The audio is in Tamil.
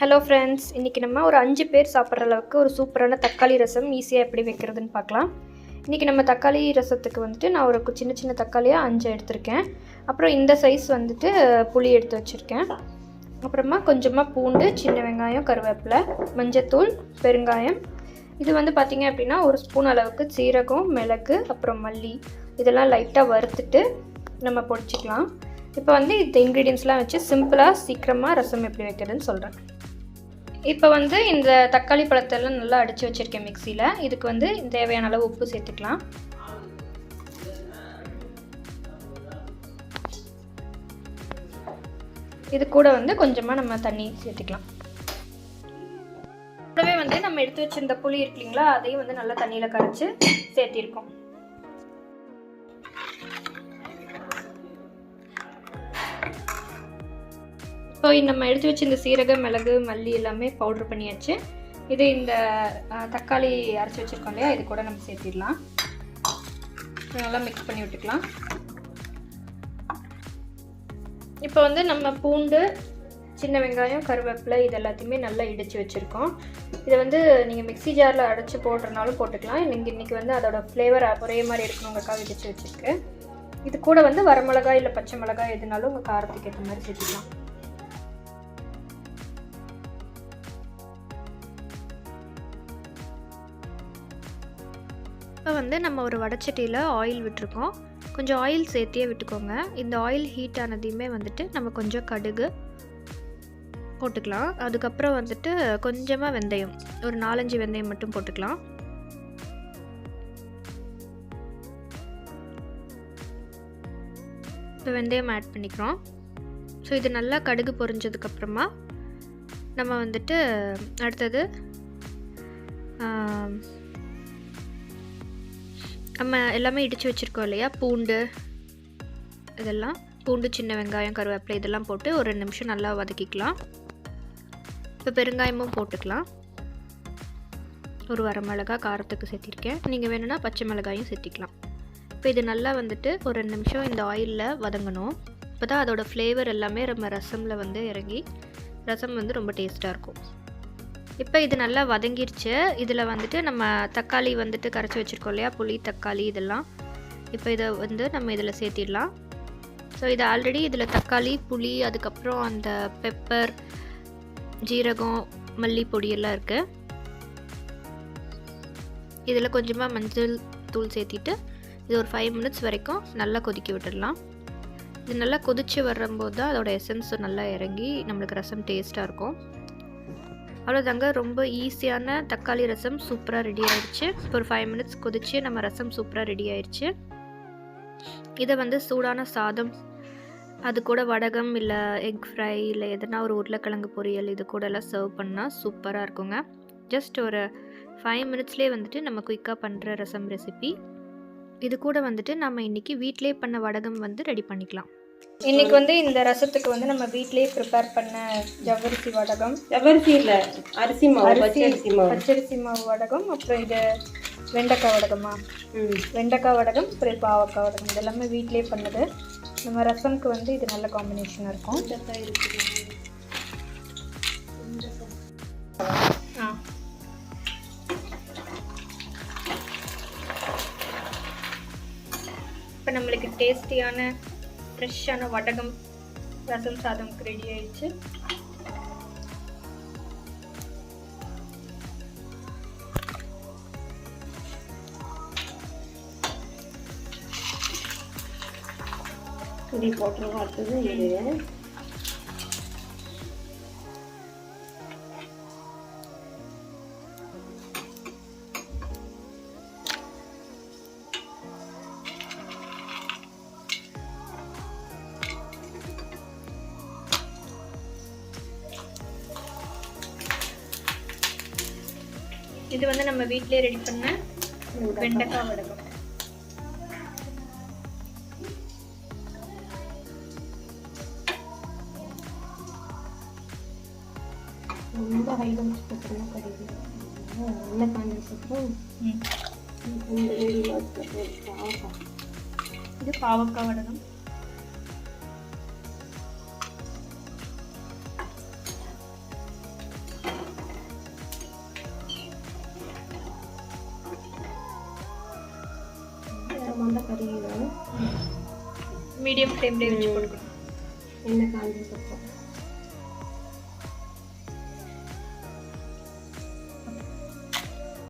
ஹலோ ஃப்ரெண்ட்ஸ், இன்றைக்கி நம்ம ஒரு 5 பேர் சாப்பிட்ற அளவுக்கு ஒரு சூப்பரான தக்காளி ரசம் ஈஸியாக எப்படி வைக்கிறதுன்னு பார்க்கலாம். இன்றைக்கி நம்ம தக்காளி ரசத்துக்கு வந்துட்டு நான் ஒரு சின்ன சின்ன தக்காளியாக 5 எடுத்திருக்கேன். அப்புறம் இந்த சைஸ் வந்துட்டு புளி எடுத்து வச்சுருக்கேன். அப்புறமா கொஞ்சமாக பூண்டு, சின்ன வெங்காயம், கருவேப்பிலை, மஞ்சத்தூள், பெருங்காயம். இது வந்து பார்த்திங்க அப்படின்னா ஒரு ஸ்பூன் அளவுக்கு சீரகம், மிளகு, அப்புறம் மல்லி இதெல்லாம் லைட்டாக வறுத்துட்டு நம்ம பொடிச்சிக்கலாம். இப்போ வந்து இந்த இன்க்ரீடியன்ஸ்லாம் வச்சு சிம்பிளாக சீக்கிரமாக ரசம் எப்படி வைக்கிறதுன்னு சொல்கிறேன். இப்போ வந்து இந்த தக்காளி பழத்தெல்லாம் நல்லா அடித்து வச்சுருக்கேன் மிக்சியில். இதுக்கு வந்து தேவையான அளவு உப்பு சேர்த்துக்கலாம். இது கூட வந்து கொஞ்சமாக நம்ம தண்ணி சேர்த்துக்கலாம். கூடவே வந்து நம்ம எடுத்து வச்சிருந்த புளி இருக்கு இல்லைங்களா, அதையும் வந்து நல்லா தண்ணியில் கரைச்சி சேர்த்திருக்கோம். இப்போ நம்ம எடுத்து வச்சு இந்த சீரகம், மிளகு, மல்லி எல்லாமே பவுட்ரு பண்ணியாச்சு. இது இந்த தக்காளி அரைச்சி வச்சுருக்கோம் இல்லையா, இது கூட நம்ம சேர்த்திடலாம். நல்லா மிக்ஸ் பண்ணி விட்டுக்கலாம். இப்போ வந்து நம்ம பூண்டு, சின்ன வெங்காயம், கருவேப்பிலை இது எல்லாத்தையுமே நல்லா இடித்து வச்சுருக்கோம். இதை வந்து நீங்கள் மிக்ஸி ஜாரில் அடைச்சி போடுறனாலும் போட்டுக்கலாம். இன்றைக்கி வந்து அதோடய ஃப்ளேவர் ஒரே மாதிரி இருக்கணுங்கிறக்காக இடித்து வச்சுருக்கு. இது கூட வந்து வரமிளகாய் இல்லை பச்சை மிளகாய் எதுனாலும் உங்கள் காரத்துக்கு ஏற்ற மாதிரி சேர்த்துக்கலாம். இப்போ வந்து நம்ம ஒரு வடைச்சட்டியில் ஆயில் விட்டுருக்கோம். கொஞ்சம் ஆயில் சேர்த்தியே விட்டுக்கோங்க. இந்த ஆயில் ஹீட் ஆனதையுமே வந்துட்டு நம்ம கொஞ்சம் கடுகு போட்டுக்கலாம். அதுக்கப்புறம் வந்துட்டு கொஞ்சமாக வெந்தயம், ஒரு 4-5 வெந்தயம் மட்டும் போட்டுக்கலாம். இப்போ வெந்தயம் ஆட் பண்ணிக்கிறோம். ஸோ இது நல்லா கடுகு பொரிஞ்சதுக்கப்புறமா நம்ம வந்துட்டு அடுத்தது நம்ம எல்லாமே இடித்து வச்சுருக்கோம் இல்லையா, பூண்டு இதெல்லாம், பூண்டு, சின்ன வெங்காயம், கருவேப்பிலை இதெல்லாம் போட்டு ஒரு 2 நிமிஷம் நல்லா வதக்கிக்கலாம். இப்போ பெருங்காயமும் போட்டுக்கலாம். ஒரு வரமிளகா காரத்துக்கு சேர்த்திருக்கேன். நீங்கள் வேணும்னா பச்சை மிளகாயும் சேர்த்திக்கலாம். இப்போ இது நல்லா வந்துட்டு ஒரு 2 நிமிஷம் இந்த ஆயிலில் வதங்கணும். இப்போ தான் அதோடய ஃப்ளேவர் எல்லாமே நம்ம ரசமில் வந்து இறங்கி ரசம் வந்து ரொம்ப டேஸ்ட்டாக இருக்கும். இப்போ இது நல்லா வதங்கிருச்சு. இதில் வந்துட்டு நம்ம தக்காளி வந்துட்டு கரைச்சி வச்சுருக்கோம் இல்லையா, புளி, தக்காளி இதெல்லாம். இப்போ இதை வந்து நம்ம இதில் சேர்த்திடலாம். ஸோ இது ஆல்ரெடி இதில் தக்காளி, புளி, அதுக்கப்புறம் அந்த பெப்பர், ஜீரகம், மல்லி பொடியெல்லாம் இருக்குது. இதில் கொஞ்சமாக மஞ்சள் தூள் சேர்த்திட்டு இது ஒரு 5 மினிட்ஸ் வரைக்கும் நல்லா கொதிக்க விட்டுடலாம். இது நல்லா கொதித்து வரும்போது தான் அதோடய எசன்ஸ் நல்லா இறங்கி நம்மளுக்கு ரசம் டேஸ்ட்டாக இருக்கும். அவ்வளோதாங்க, ரொம்ப ஈஸியான தக்காளி ரசம் சூப்பராக ரெடி ஆயிடுச்சு. இப்போ ஒரு 5 மினிட்ஸ் கொதிச்சு நம்ம ரசம் சூப்பராக ரெடி ஆயிடுச்சு. இதை வந்து சூடான சாதம், அது கூட வடகம் இல்லை எக் ஃப்ரை இல்லை எதனா ஒரு உருளைக்கிழங்கு பொரியல் இது கூட எல்லாம் சர்வ் பண்ணால் சூப்பராக இருக்குங்க. ஜஸ்ட் ஒரு 5 மினிட்ஸ்லேயே வந்துட்டு நம்ம குயிக்காக பண்ணுற ரசம் ரெசிபி. இது கூட வந்துட்டு நம்ம இன்றைக்கி வீட்டிலே பண்ண வடகம் வந்து ரெடி பண்ணிக்கலாம். இன்றைக்கி வந்து இந்த ரசத்துக்கு வந்து நம்ம வீட்டிலே ப்ரிப்பேர் பண்ண ஜவ்வரிசி வடகம், ஜவ்வரிசி இல்லை அரிசி மாவு, பச்சரிசி மாவு வடகம், அப்புறம் இது வெண்டைக்காய் வடகமா, வெண்டைக்காய் வடகம், அப்புறம் பாவக்காய் வடகம், இதெல்லாமே வீட்டிலே பண்ணது. நம்ம ரசம்க்கு வந்து இது நல்ல காம்பினேஷனாக இருக்கும். இப்போ நம்மளுக்கு டேஸ்டியான ஃப்ரெஷ்ஷான வடகம் ரசம் சாதம்க்கு ரெடி ஆயிடுச்சு. இது போட்டுருவோம். அடுத்தது இது இது வந்து நம்ம வீட்டிலே ரெடி பண்ண வெண்டைக்காய் வடகம். ரொம்ப ஹைலைட்ஸ் போட்டுலாம் கிடையாது. என்ன காஞ்சிருக்கோம். இது பாவக்காய் வடகம். மண்டை கறியும் மீடியம் ஃப்ளேம்லேயே வச்சு போட்டுக்கணும். எண்ணெய் காஞ்சதுக்கப்புறம்